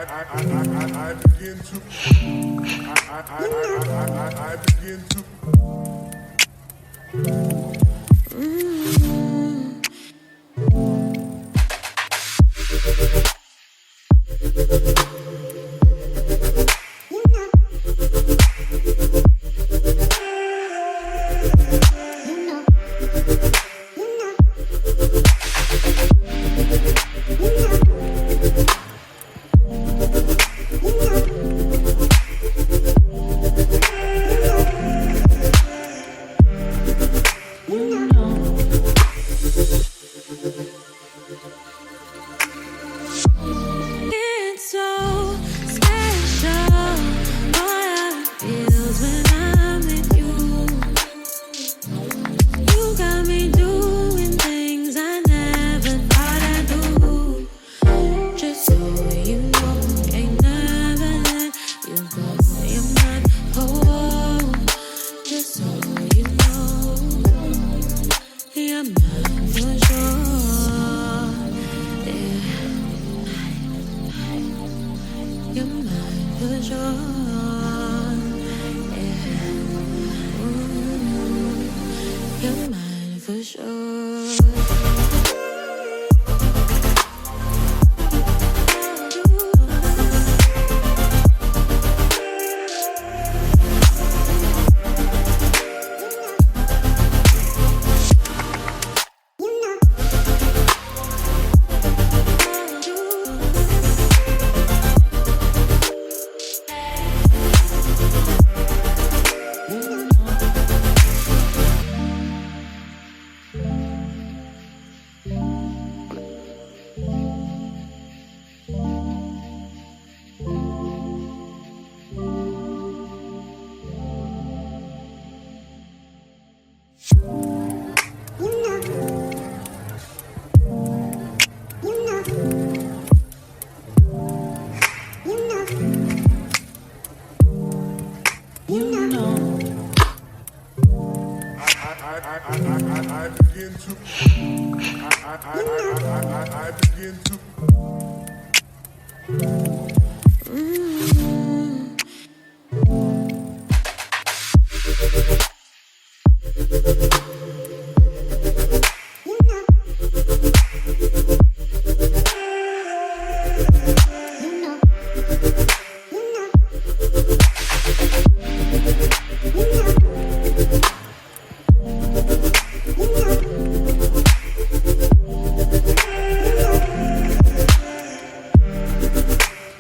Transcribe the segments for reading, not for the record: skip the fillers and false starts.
I begin to I begin It's so special, boy, how it feels when I'm with you. You got me doing things I never thought I'd do. Just so you know, ain't never let you go. You're my whole. Just so you know, you're mine for sure. You're mine for sure. Yeah. You're mine for sure. I begin to I begin to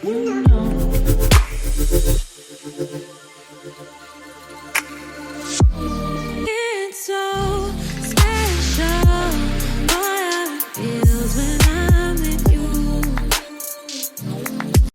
You know